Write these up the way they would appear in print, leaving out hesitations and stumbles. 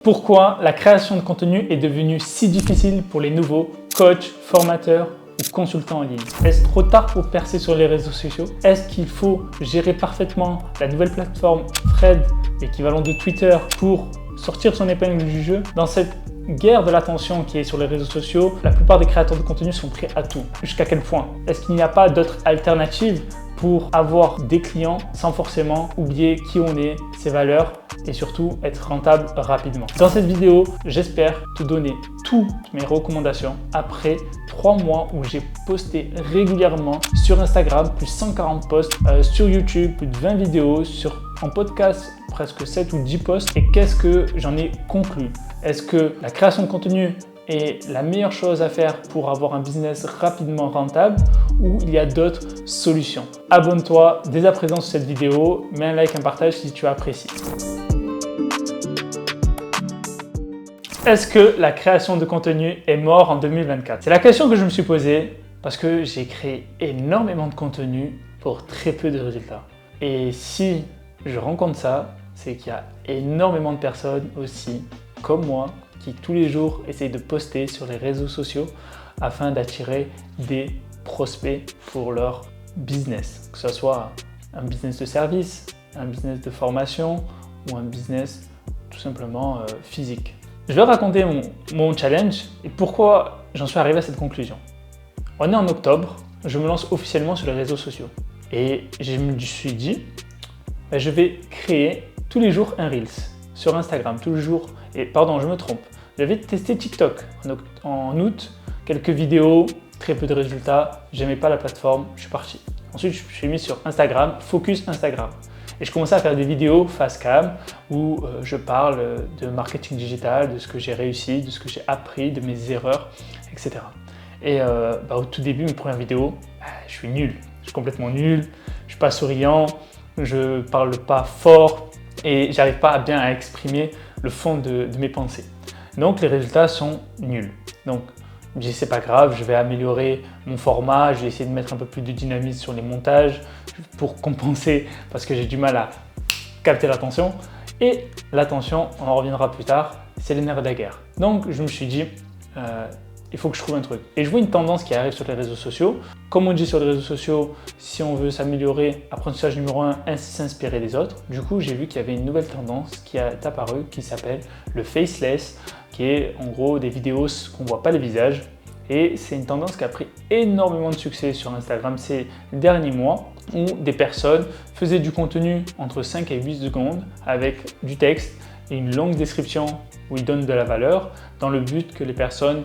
Pourquoi la création de contenu est devenue si difficile pour les nouveaux coachs, formateurs ou consultants en ligne? Est-ce trop tard pour percer sur les réseaux sociaux? Est-ce qu'il faut gérer parfaitement la nouvelle plateforme Threads, l'équivalent de Twitter, pour sortir son épingle du jeu? Dans cette guerre de l'attention qui est sur les réseaux sociaux, la plupart des créateurs de contenu sont prêts à tout. Jusqu'à quel point? Est-ce qu'il n'y a pas d'autres alternatives pour avoir des clients sans forcément oublier qui on est, ses valeurs et surtout être rentable rapidement? Dans cette vidéo, j'espère te donner toutes mes recommandations après 3 mois où j'ai posté régulièrement sur Instagram, plus 140 posts, sur YouTube, plus de 20 vidéos, en podcast, presque 7 ou 10 posts. Et qu'est-ce que j'en ai conclu? Est-ce que la création de contenu est la meilleure chose à faire pour avoir un business rapidement rentable ou il y a d'autres solutions? Abonne-toi dès à présent sur cette vidéo, mets un like, un partage si tu apprécies. Est-ce que la création de contenu est morte en 2024? C'est la question que je me suis posée parce que j'ai créé énormément de contenu pour très peu de résultats. Et si je rencontre ça, c'est qu'il y a énormément de personnes aussi, comme moi, qui tous les jours essayent de poster sur les réseaux sociaux afin d'attirer des prospects pour leur business, que ce soit un business de service, un business de formation ou un business tout simplement physique. Je vais raconter mon challenge et pourquoi j'en suis arrivé à cette conclusion. On est en octobre, je me lance officiellement sur les réseaux sociaux et je me suis dit, je vais créer tous les jours un Reels sur Instagram, tous les jours. Et pardon, je me trompe. J'avais testé TikTok en août, quelques vidéos, très peu de résultats. J'aimais pas la plateforme, je suis parti. Ensuite, je suis mis sur Instagram, focus Instagram. Et je commençais à faire des vidéos face cam où je parle de marketing digital, de ce que j'ai réussi, de ce que j'ai appris, de mes erreurs, etc. Et au tout début, mes premières vidéos, je suis nul. Je suis complètement nul, je suis pas souriant, je parle pas fort et j'arrive pas bien à exprimer le fond de mes pensées. Donc les résultats sont nuls. Donc je me dis c'est pas grave, je vais améliorer mon format, je vais essayer de mettre un peu plus de dynamisme sur les montages pour compenser parce que j'ai du mal à capter l'attention. Et l'attention, on en reviendra plus tard, c'est les nerfs de la guerre. Donc je me suis dit il faut que je trouve un truc. Et je vois une tendance qui arrive sur les réseaux sociaux. Comme on dit sur les réseaux sociaux, si on veut s'améliorer, apprentissage numéro 1, ainsi s'inspirer des autres. Du coup, j'ai vu qu'il y avait une nouvelle tendance qui est apparue qui s'appelle le faceless, qui est en gros des vidéos qu'on ne voit pas les visages. Et c'est une tendance qui a pris énormément de succès sur Instagram ces derniers mois où des personnes faisaient du contenu entre 5 et 8 secondes avec du texte et une longue description où ils donnent de la valeur dans le but que les personnes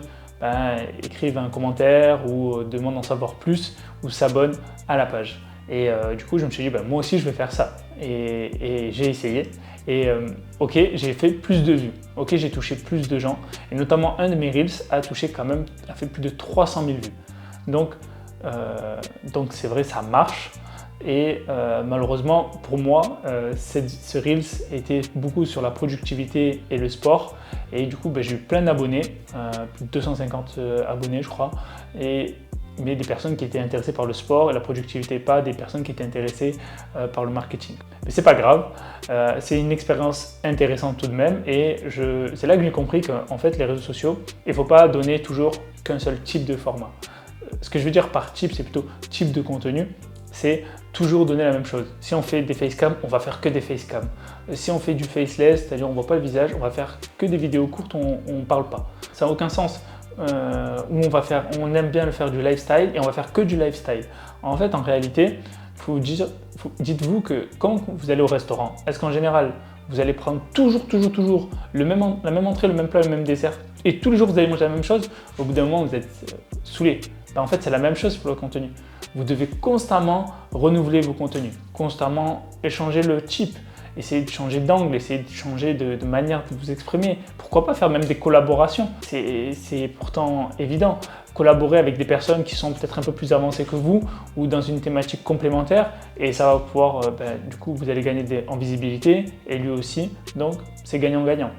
écrivent un commentaire ou demandent d'en savoir plus ou s'abonnent à la page. Et du coup, je me suis dit, moi aussi, je vais faire ça. Et j'ai essayé. Et ok, j'ai fait plus de vues. Ok, j'ai touché plus de gens. Et notamment, un de mes Reels a fait plus de 300 000 vues. Donc c'est vrai, ça marche. Et malheureusement, pour moi, ce Reels était beaucoup sur la productivité et le sport. Et du coup, j'ai eu plein d'abonnés, plus de 250 abonnés, je crois. Mais des personnes qui étaient intéressées par le sport et la productivité, pas des personnes qui étaient intéressées par le marketing. Mais c'est pas grave, c'est une expérience intéressante tout de même. Et c'est là que j'ai compris qu'en fait, les réseaux sociaux, il ne faut pas donner toujours qu'un seul type de format. Ce que je veux dire par type, c'est plutôt type de contenu. C'est toujours donner la même chose. Si on fait des facecam, on va faire que des facecam. Si on fait du faceless, c'est-à-dire on ne voit pas le visage, on va faire que des vidéos courtes où on ne parle pas. Ça n'a aucun sens. Où on aime bien le faire du lifestyle et on va faire que du lifestyle. En fait, en réalité, dites-vous que quand vous allez au restaurant, est-ce qu'en général, vous allez prendre toujours la même entrée, le même plat, le même dessert et tous les jours vous allez manger la même chose? Au bout d'un moment, vous êtes saoulé. En fait, c'est la même chose pour le contenu. Vous devez constamment renouveler vos contenus, constamment échanger le type, essayer de changer d'angle, essayer de changer de manière de vous exprimer. Pourquoi pas faire même des collaborations? C'est pourtant évident. Collaborer avec des personnes qui sont peut-être un peu plus avancées que vous ou dans une thématique complémentaire et ça va pouvoir, du coup, vous allez gagner en visibilité et lui aussi. Donc, c'est gagnant-gagnant.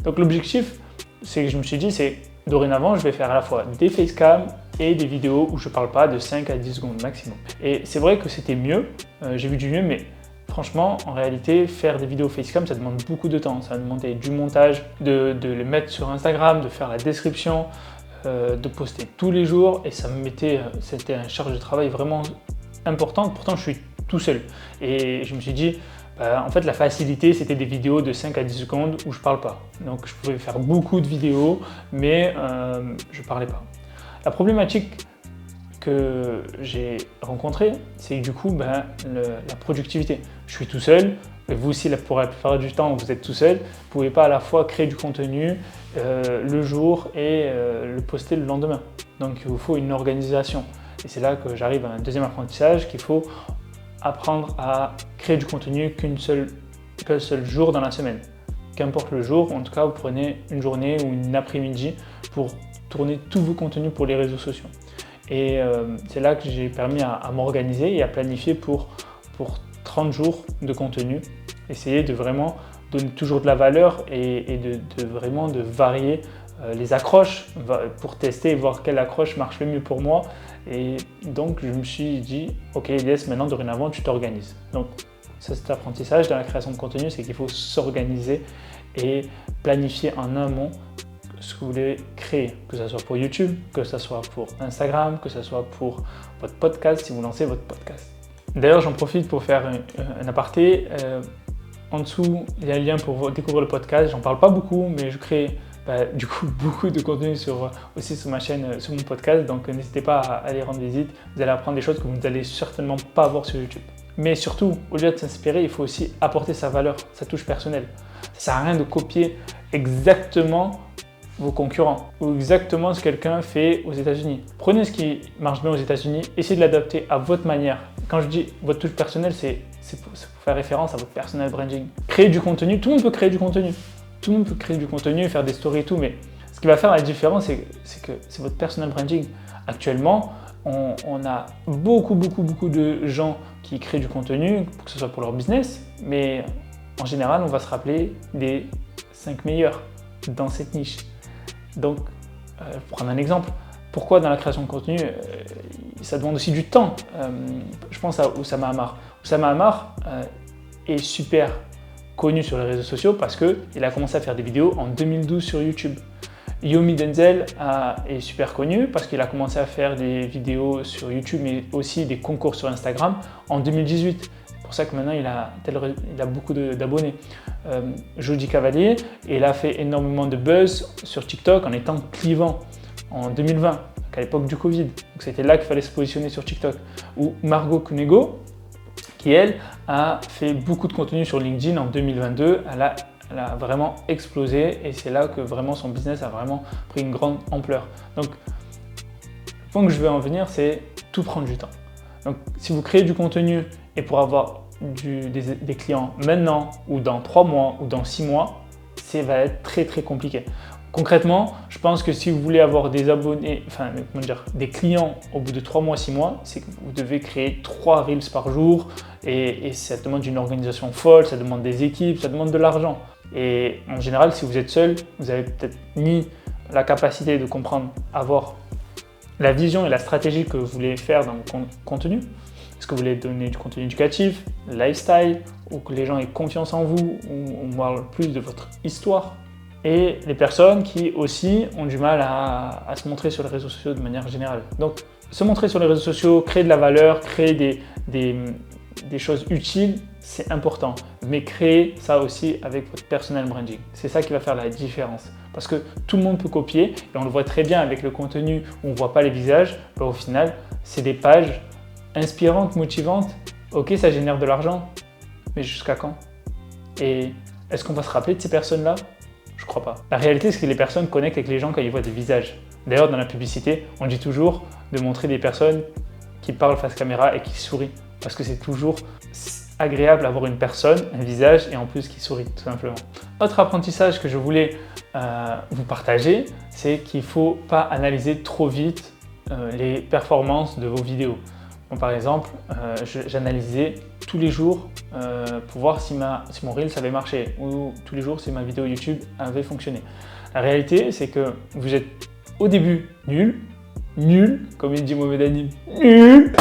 Donc, l'objectif, c'est que je me suis dit, c'est dorénavant, je vais faire à la fois des facecam et des vidéos où je ne parle pas de 5 à 10 secondes maximum. Et c'est vrai que c'était mieux, j'ai vu du mieux, mais franchement, en réalité, faire des vidéos facecam, ça demande beaucoup de temps. Ça demande du montage, de les mettre sur Instagram, de faire la description, de poster tous les jours. Et c'était une charge de travail vraiment importante. Pourtant, je suis tout seul. Et je me suis dit, en fait, la facilité, c'était des vidéos de 5 à 10 secondes où je ne parle pas. Donc, je pouvais faire beaucoup de vidéos, mais je ne parlais pas. La problématique que j'ai rencontrée, c'est que du coup, la productivité. Je suis tout seul, et vous aussi, pour la plupart du temps, vous êtes tout seul. Vous ne pouvez pas à la fois créer du contenu le jour et le poster le lendemain. Donc, il vous faut une organisation. Et c'est là que j'arrive à un deuxième apprentissage, qu'il faut apprendre à créer du contenu qu'un seul jour dans la semaine. Qu'importe le jour, en tout cas, vous prenez une journée ou une après-midi pour tourner tous vos contenus pour les réseaux sociaux. Et c'est là que j'ai permis à m'organiser et à planifier pour 30 jours de contenu. Essayer de vraiment donner toujours de la valeur et de vraiment varier les accroches pour tester et voir quelle accroche marche le mieux pour moi. Et donc, je me suis dit, ok Elias, maintenant, dorénavant, tu t'organises. Donc, ça, cet apprentissage dans la création de contenu, c'est qu'il faut s'organiser et planifier en amont ce que vous voulez créer, que ce soit pour YouTube, que ce soit pour Instagram, que ce soit pour votre podcast, si vous lancez votre podcast. D'ailleurs, j'en profite pour faire un aparté. En dessous, il y a un lien pour découvrir le podcast. J'en parle pas beaucoup, mais je crée du coup beaucoup de contenu aussi sur ma chaîne, sur mon podcast. Donc n'hésitez pas à aller rendre visite. Vous allez apprendre des choses que vous n'allez certainement pas voir sur YouTube. Mais surtout, au lieu de s'inspirer, il faut aussi apporter sa valeur, sa touche personnelle. Ça ne sert à rien de copier exactement vos concurrents ou exactement ce que quelqu'un fait aux États-Unis. Prenez ce qui marche bien aux États-Unis, essayez de l'adapter à votre manière. Quand je dis votre touche personnelle, c'est pour faire référence à votre personal branding. Créer du contenu, tout le monde peut créer du contenu. Tout le monde peut créer du contenu, faire des stories et tout, mais ce qui va faire la différence, c'est que c'est votre personal branding. Actuellement, on a beaucoup de gens qui créent du contenu, que ce soit pour leur business, mais en général, on va se rappeler des 5 meilleurs dans cette niche. Donc, pour prendre un exemple, pourquoi dans la création de contenu, ça demande aussi du temps. Je pense à Oussama Ammar. Oussama Ammar est super connu sur les réseaux sociaux parce qu'il a commencé à faire des vidéos en 2012 sur YouTube. Yomi Denzel est super connu parce qu'il a commencé à faire des vidéos sur YouTube mais aussi des concours sur Instagram en 2018. C'est pour ça que maintenant il a beaucoup d'abonnés. Jody Cavalier, il a fait énormément de buzz sur TikTok en étant clivant en 2020, à l'époque du Covid. Donc c'était là qu'il fallait se positionner sur TikTok. Ou Margot Cunego, qui elle a fait beaucoup de contenu sur LinkedIn en 2022. Elle a vraiment explosé et c'est là que vraiment son business a vraiment pris une grande ampleur. Donc, le point que je veux en venir, c'est tout prendre du temps. Donc, si vous créez du contenu et pour avoir des clients maintenant ou dans 3 mois ou dans 6 mois, ça va être très compliqué. Concrètement, je pense que si vous voulez avoir des abonnés, des clients au bout de 3 mois, 6 mois, c'est que vous devez créer 3 Reels par jour et ça demande une organisation folle, ça demande des équipes, ça demande de l'argent. Et en général, si vous êtes seul, vous avez peut-être ni la capacité de comprendre, avoir la vision et la stratégie que vous voulez faire dans le contenu. Est-ce que vous voulez donner du contenu éducatif, lifestyle, ou que les gens aient confiance en vous, ou on parle plus de votre histoire. Et les personnes qui aussi ont du mal à se montrer sur les réseaux sociaux de manière générale. Donc, se montrer sur les réseaux sociaux, créer de la valeur, créer des choses utiles, c'est important. Mais créer ça aussi avec votre personal branding. C'est ça qui va faire la différence. Parce que tout le monde peut copier, et on le voit très bien avec le contenu où on ne voit pas les visages. Au final, c'est des pages inspirantes, motivantes. Ok, ça génère de l'argent, mais jusqu'à quand? Et est-ce qu'on va se rappeler de ces personnes-là? Je crois pas. La réalité, c'est que les personnes connectent avec les gens quand ils voient des visages. D'ailleurs, dans la publicité, on dit toujours de montrer des personnes qui parlent face caméra et qui sourient. Parce que c'est toujours agréable d'avoir une personne, un visage et en plus qui sourit, tout simplement. Autre apprentissage que je voulais vous partager, c'est qu'il ne faut pas analyser trop vite les performances de vos vidéos. Donc, par exemple, j'analysais tous les jours pour voir si mon Reel avait marché ou tous les jours si ma vidéo YouTube avait fonctionné. La réalité, c'est que vous êtes au début nul, comme il dit Mohamed Ali, nul,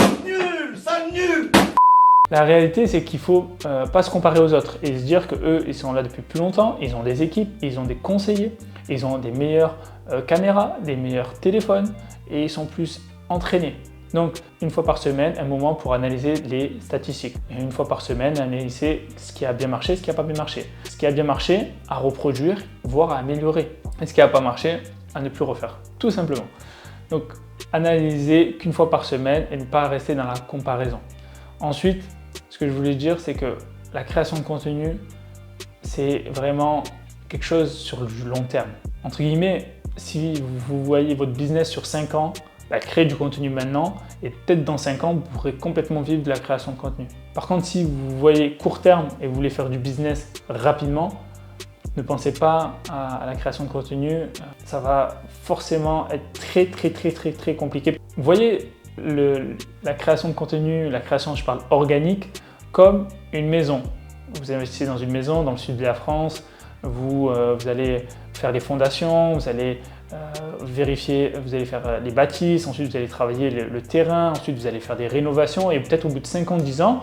ça nul. La réalité, c'est qu'il ne faut pas se comparer aux autres et se dire qu'eux, ils sont là depuis plus longtemps, ils ont des équipes, ils ont des conseillers, ils ont des meilleures caméras, des meilleurs téléphones et ils sont plus entraînés. Donc, une fois par semaine, un moment pour analyser les statistiques. Et une fois par semaine, analyser ce qui a bien marché, ce qui n'a pas bien marché. Ce qui a bien marché, à reproduire, voire à améliorer. Et ce qui n'a pas marché, à ne plus refaire, tout simplement. Donc, analyser qu'une fois par semaine et ne pas rester dans la comparaison. Ensuite, ce que je voulais dire, c'est que la création de contenu, c'est vraiment quelque chose sur du long terme. Entre guillemets, si vous voyez votre business sur 5 ans, créer du contenu maintenant et peut-être dans 5 ans, vous pourrez complètement vivre de la création de contenu. Par contre, si vous voyez court terme et vous voulez faire du business rapidement, ne pensez pas à la création de contenu, ça va forcément être très compliqué. Vous voyez la création de contenu, la création, je parle organique, comme une maison. Vous investissez dans une maison dans le sud de la France, vous allez faire les fondations, vous allez vérifier, vous allez faire les bâtisses, ensuite vous allez travailler le terrain, ensuite vous allez faire des rénovations et peut-être au bout de 5 ans, 10 ans,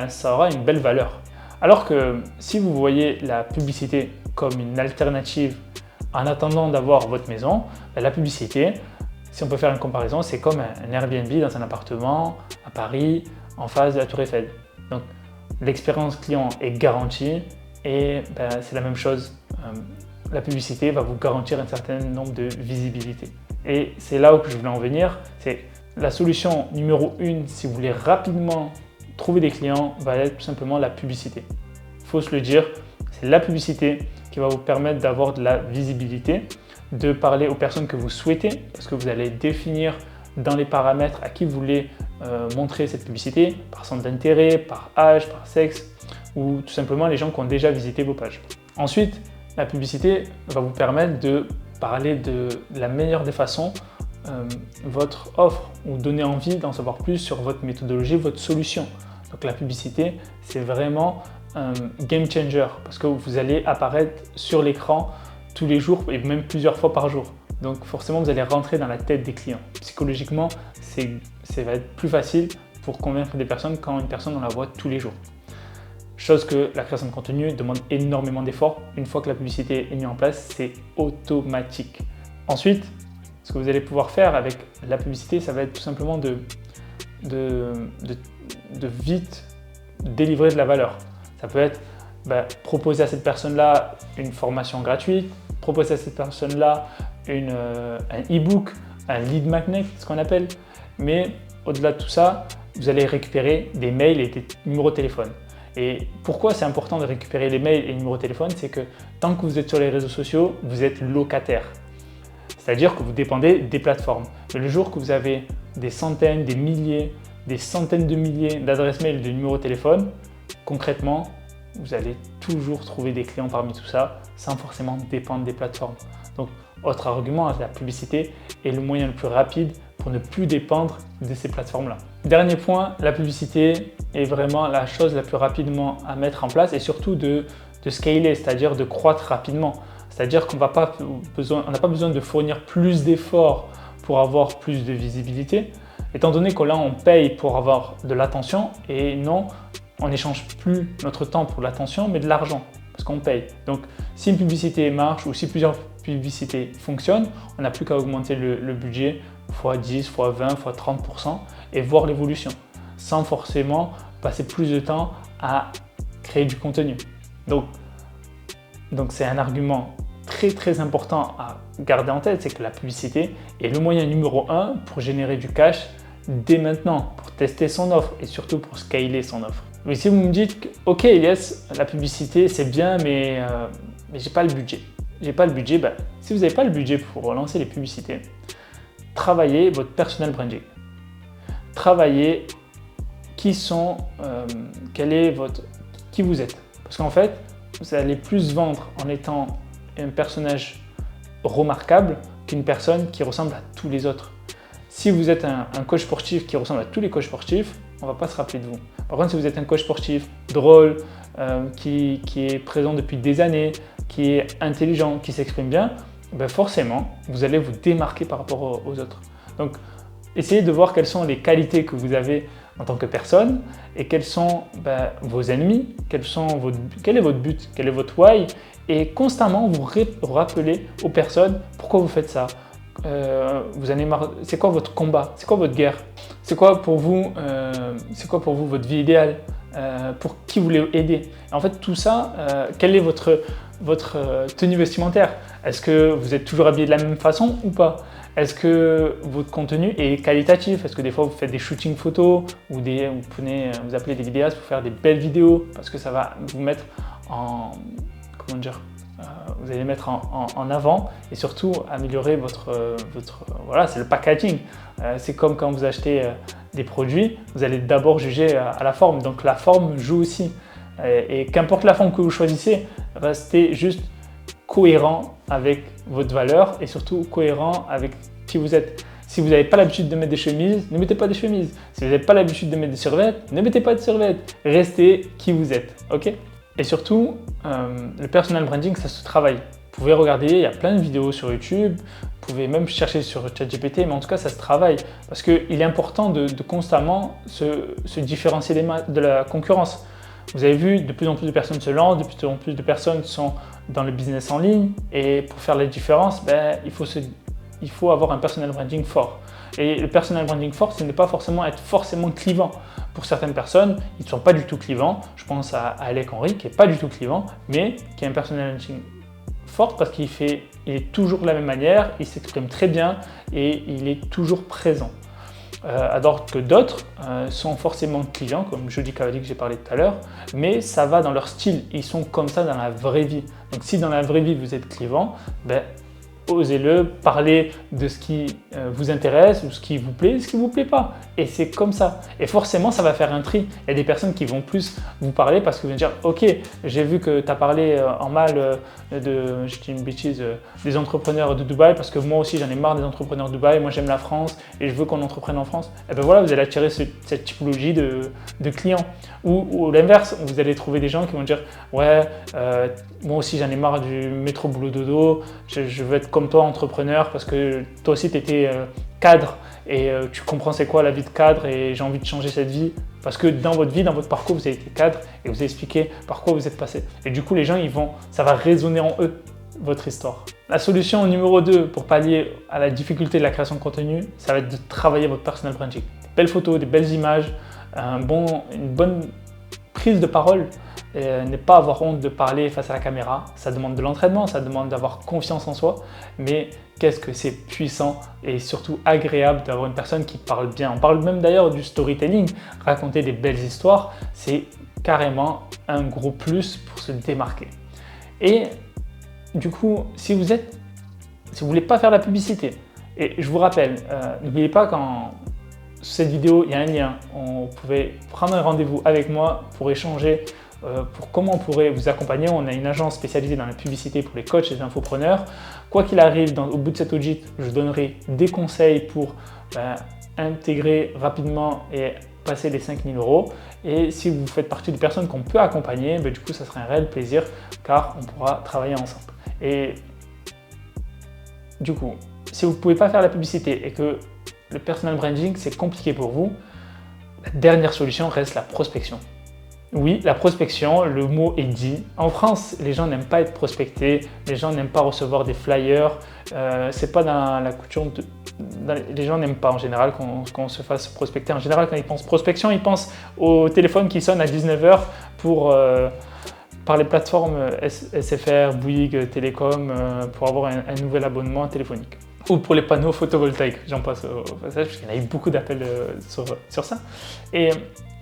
ça aura une belle valeur. Alors que si vous voyez la publicité comme une alternative en attendant d'avoir votre maison, la publicité, si on peut faire une comparaison, c'est comme un Airbnb dans un appartement à Paris en face de la Tour Eiffel. Donc l'expérience client est garantie et c'est la même chose. La publicité va vous garantir un certain nombre de visibilité. Et c'est là où je voulais en venir, c'est la solution numéro 1 si vous voulez rapidement trouver des clients va être tout simplement la publicité. Il faut se le dire, c'est la publicité qui va vous permettre d'avoir de la visibilité, de parler aux personnes que vous souhaitez, parce que vous allez définir dans les paramètres à qui vous voulez montrer cette publicité, par centre d'intérêt, par âge, par sexe, ou tout simplement les gens qui ont déjà visité vos pages. Ensuite, la publicité va vous permettre de parler de la meilleure des façons votre offre ou donner envie d'en savoir plus sur votre méthodologie, votre solution. Donc la publicité, c'est vraiment un game changer parce que vous allez apparaître sur l'écran tous les jours et même plusieurs fois par jour. Donc forcément, vous allez rentrer dans la tête des clients. Psychologiquement, ça va être plus facile pour convaincre des personnes quand une personne on la voit tous les jours. Chose que la création de contenu demande énormément d'efforts. Une fois que la publicité est mise en place, c'est automatique. Ensuite, ce que vous allez pouvoir faire avec la publicité, ça va être tout simplement de vite délivrer de la valeur. Ça peut être proposer à cette personne-là une formation gratuite, proposer à cette personne-là un e-book, un lead magnet, ce qu'on appelle. Mais au-delà de tout ça, vous allez récupérer des mails et des numéros de téléphone. Et pourquoi c'est important de récupérer les mails et les numéros de téléphone, c'est que tant que vous êtes sur les réseaux sociaux, vous êtes locataire. C'est-à-dire que vous dépendez des plateformes. Mais le jour que vous avez des centaines, des milliers, des centaines de milliers d'adresses mail et de numéros de téléphone, concrètement, vous allez toujours trouver des clients parmi tout ça sans forcément dépendre des plateformes. Donc, autre argument, la publicité est le moyen le plus rapide pour ne plus dépendre de ces plateformes-là. Dernier point, la publicité est vraiment la chose la plus rapidement à mettre en place et surtout de scaler, c'est-à-dire de croître rapidement. C'est-à-dire qu'on n'a pas besoin de fournir plus d'efforts pour avoir plus de visibilité, étant donné que là, on paye pour avoir de l'attention et non, on n'échange plus notre temps pour l'attention, mais de l'argent, parce qu'on paye. Donc, si une publicité marche ou si plusieurs publicités fonctionnent, on n'a plus qu'à augmenter le budget x10, x20, x30% et voir l'évolution, sans forcément passer plus de temps à créer du contenu. Donc c'est un argument très important à garder en tête, c'est que la publicité est le moyen numéro 1 pour générer du cash dès maintenant, pour tester son offre et surtout pour scaler son offre. Mais si vous me dites que, ok Elias, la publicité c'est bien, mais j'ai pas le budget. Si vous n'avez pas le budget pour relancer les publicités, travaillez votre personal branding. Travaillez qui vous êtes. Parce qu'en fait, vous allez plus vendre en étant un personnage remarquable qu'une personne qui ressemble à tous les autres. Si vous êtes un coach sportif qui ressemble à tous les coachs sportifs, on ne va pas se rappeler de vous. Par contre, si vous êtes un coach sportif drôle, qui est présent depuis des années, qui est intelligent, qui s'exprime bien, forcément, vous allez vous démarquer par rapport aux autres. Donc, essayez de voir quelles sont les qualités que vous avez en tant que personne et quels sont vos ennemis, quel est votre but, quel est votre why, et constamment vous rappeler aux personnes pourquoi vous faites ça. Vous en avez marre, c'est quoi votre combat, c'est quoi votre guerre, c'est quoi pour vous votre vie idéale, pour qui vous voulez aider. Et en fait tout ça, quelle est votre tenue vestimentaire? Est-ce que vous êtes toujours habillé de la même façon ou pas? Est-ce que votre contenu est qualitatif? Est-ce que des fois vous faites des shootings photos ou vous appelez des vidéastes pour faire des belles vidéos parce que ça va vous mettre en, comment dire, vous allez les mettre en avant et surtout améliorer voilà, c'est le packaging. C'est comme quand vous achetez des produits, vous allez d'abord juger à la forme. Donc la forme joue aussi. Et qu'importe la forme que vous choisissez, restez juste cohérent avec votre valeur et surtout cohérent avec qui vous êtes. Si vous n'avez pas l'habitude de mettre des chemises, ne mettez pas des chemises. Si vous n'avez pas l'habitude de mettre des survêtements, ne mettez pas de survêtements. Restez qui vous êtes, ok? Et surtout, le personal branding, ça se travaille. Vous pouvez regarder, il y a plein de vidéos sur YouTube, vous pouvez même chercher sur ChatGPT, mais en tout cas, ça se travaille. Parce qu'il est important de constamment se différencier de la concurrence. Vous avez vu, de plus en plus de personnes se lancent, de plus en plus de personnes sont dans le business en ligne. Et pour faire la différence, il faut avoir un personal branding fort. Et le personal branding fort, ce n'est pas forcément être forcément clivant. Pour certaines personnes, ils ne sont pas du tout clivants. Je pense à Alec Henry, qui n'est pas du tout clivant, mais qui a un personal branding fort parce qu'il est toujours de la même manière, il s'exprime très bien et il est toujours présent. Alors que d'autres sont forcément clients, comme Jody Cavalli que j'ai parlé tout à l'heure, mais ça va dans leur style, ils sont comme ça dans la vraie vie. Donc si dans la vraie vie vous êtes clivant, osez-le, parlez de ce qui vous intéresse ou ce qui vous plaît, ce qui ne vous plaît pas. Et c'est comme ça. Et forcément, ça va faire un tri. Il y a des personnes qui vont plus vous parler parce que vous allez dire « Ok, j'ai vu que tu as parlé en mal je dis une bêtise, des entrepreneurs de Dubaï parce que moi aussi j'en ai marre des entrepreneurs de Dubaï, moi j'aime la France et je veux qu'on entreprenne en France. » Et bien voilà, vous allez attirer cette typologie de clients. Ou l'inverse, vous allez trouver des gens qui vont dire « Ouais, moi aussi j'en ai marre du métro boulot dodo, je veux être comme toi entrepreneur parce que toi aussi tu étais cadre et tu comprends c'est quoi la vie de cadre et j'ai envie de changer cette vie parce que dans votre vie, dans votre parcours, vous avez été cadre et vous avez expliqué par quoi vous êtes passé. Et du coup, les gens, ça va résonner en eux, votre histoire. La solution numéro 2 pour pallier à la difficulté de la création de contenu, ça va être de travailler votre personal branding. Des belles photos, des belles images, une bonne prise de parole. Ne pas avoir honte de parler face à la caméra, ça demande de l'entraînement, ça demande d'avoir confiance en soi, mais qu'est-ce que c'est puissant et surtout agréable d'avoir une personne qui parle bien. On parle même d'ailleurs du storytelling, raconter des belles histoires, c'est carrément un gros plus pour se démarquer. Et du coup, si vous voulez pas faire la publicité, et je vous rappelle, n'oubliez pas qu'en cette vidéo, il y a un lien, vous pouvez prendre un rendez-vous avec moi pour échanger pour comment on pourrait vous accompagner. On a une agence spécialisée dans la publicité pour les coachs et les infopreneurs. Quoi qu'il arrive, au bout de cette audit, je donnerai des conseils pour intégrer rapidement et passer les 5 000 €. Et si vous faites partie des personnes qu'on peut accompagner, du coup, ça serait un réel plaisir car on pourra travailler ensemble. Et du coup, si vous ne pouvez pas faire la publicité et que le personal branding, c'est compliqué pour vous, la dernière solution reste la prospection. Oui, la prospection, le mot est dit. En France, les gens n'aiment pas être prospectés, les gens n'aiment pas recevoir des flyers. C'est pas dans la coutume. Les gens n'aiment pas en général qu'on se fasse prospecter. En général, quand ils pensent prospection, ils pensent au téléphone qui sonne à 19 h par les plateformes SFR, Bouygues, Télécom pour avoir un nouvel abonnement téléphonique. Ou pour les panneaux photovoltaïques, j'en passe au passage, parce qu'il y en a eu beaucoup d'appels sur ça. Et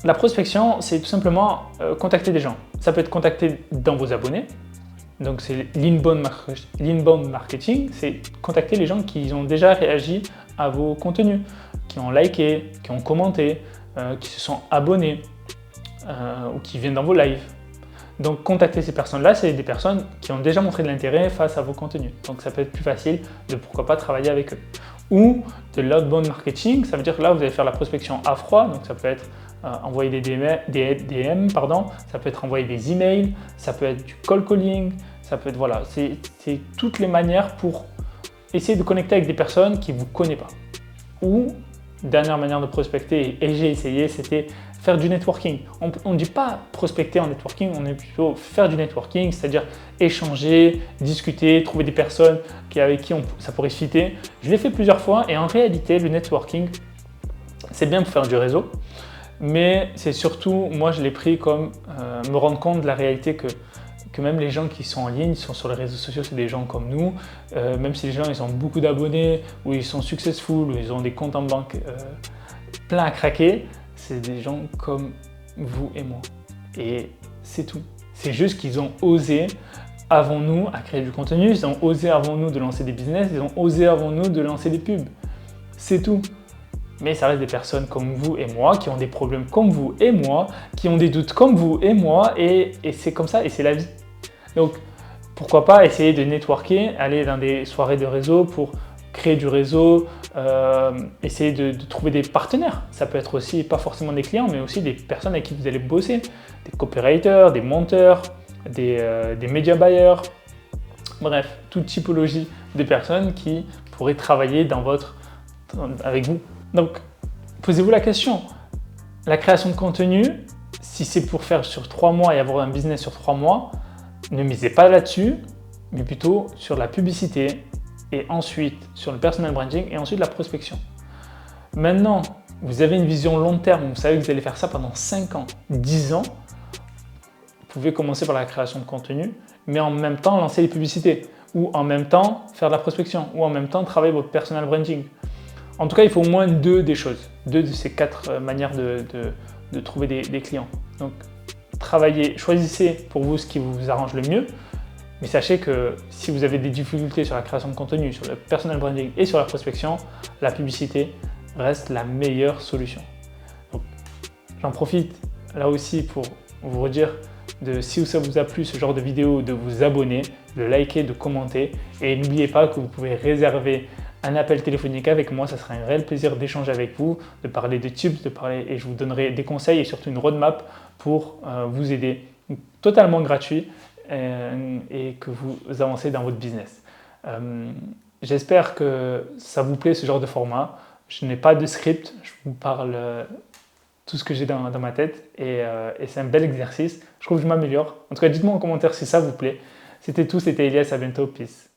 la prospection, c'est tout simplement contacter des gens. Ça peut être contacter dans vos abonnés, donc c'est l'inbound marketing, c'est contacter les gens qui ont déjà réagi à vos contenus, qui ont liké, qui ont commenté, qui se sont abonnés ou qui viennent dans vos lives. Donc contacter ces personnes-là, c'est des personnes qui ont déjà montré de l'intérêt face à vos contenus. Donc ça peut être plus facile de pourquoi pas travailler avec eux. Ou de l'outbound marketing, ça veut dire que là vous allez faire la prospection à froid, donc ça peut être envoyer des DM, ça peut être envoyer des emails, ça peut être du cold calling, ça peut être voilà, c'est toutes les manières pour essayer de connecter avec des personnes qui ne vous connaissent pas. Ou dernière manière de prospecter, et j'ai essayé, c'était faire du networking. On ne dit pas prospecter en networking, on est plutôt faire du networking, c'est-à-dire échanger, discuter, trouver des personnes avec qui ça pourrait se fitter. Je l'ai fait plusieurs fois et en réalité, le networking, c'est bien pour faire du réseau, mais c'est surtout, moi je l'ai pris comme me rendre compte de la réalité que même les gens qui sont en ligne, sont sur les réseaux sociaux, c'est des gens comme nous, même si les gens ils ont beaucoup d'abonnés, ou ils sont successful, ou ils ont des comptes en banque pleins à craquer, c'est des gens comme vous et moi. Et c'est tout. C'est juste qu'ils ont osé avant nous à créer du contenu, ils ont osé avant nous de lancer des business, ils ont osé avant nous de lancer des pubs. C'est tout. Mais ça reste des personnes comme vous et moi, qui ont des problèmes comme vous et moi, qui ont des doutes comme vous et moi, et c'est comme ça, et c'est la vie. Donc, pourquoi pas essayer de networker, aller dans des soirées de réseau pour créer du réseau, essayer de trouver des partenaires. Ça peut être aussi, pas forcément des clients, mais aussi des personnes avec qui vous allez bosser, des copywriters, des monteurs, des média buyers, bref, toute typologie de personnes qui pourraient travailler avec vous. Donc, posez-vous la question, la création de contenu, si c'est pour faire sur 3 mois et avoir un business sur 3 mois, ne misez pas là-dessus, mais plutôt sur la publicité et ensuite sur le personal branding et ensuite la prospection. Maintenant, vous avez une vision long terme, vous savez que vous allez faire ça pendant 5 ans, 10 ans, vous pouvez commencer par la création de contenu, mais en même temps lancer les publicités, ou en même temps faire de la prospection, ou en même temps travailler votre personal branding. En tout cas, il faut au moins 2 des choses, 2 de ces 4 manières de trouver des clients. Donc, travaillez, choisissez pour vous ce qui vous arrange le mieux, mais sachez que si vous avez des difficultés sur la création de contenu, sur le personal branding et sur la prospection, la publicité reste la meilleure solution. Donc, j'en profite là aussi pour vous redire si ça vous a plu ce genre de vidéo, de vous abonner, de liker, de commenter, et n'oubliez pas que vous pouvez réserver un appel téléphonique avec moi, ça sera un réel plaisir d'échanger avec vous, de parler de tips, et je vous donnerai des conseils et surtout une roadmap pour vous aider, totalement gratuit, et que vous avancez dans votre business. J'espère que ça vous plaît ce genre de format. Je n'ai pas de script, je vous parle tout ce que j'ai dans ma tête et c'est un bel exercice. Je trouve que je m'améliore. En tout cas, dites-moi en commentaire si ça vous plaît. C'était tout, c'était Elias, à bientôt, peace.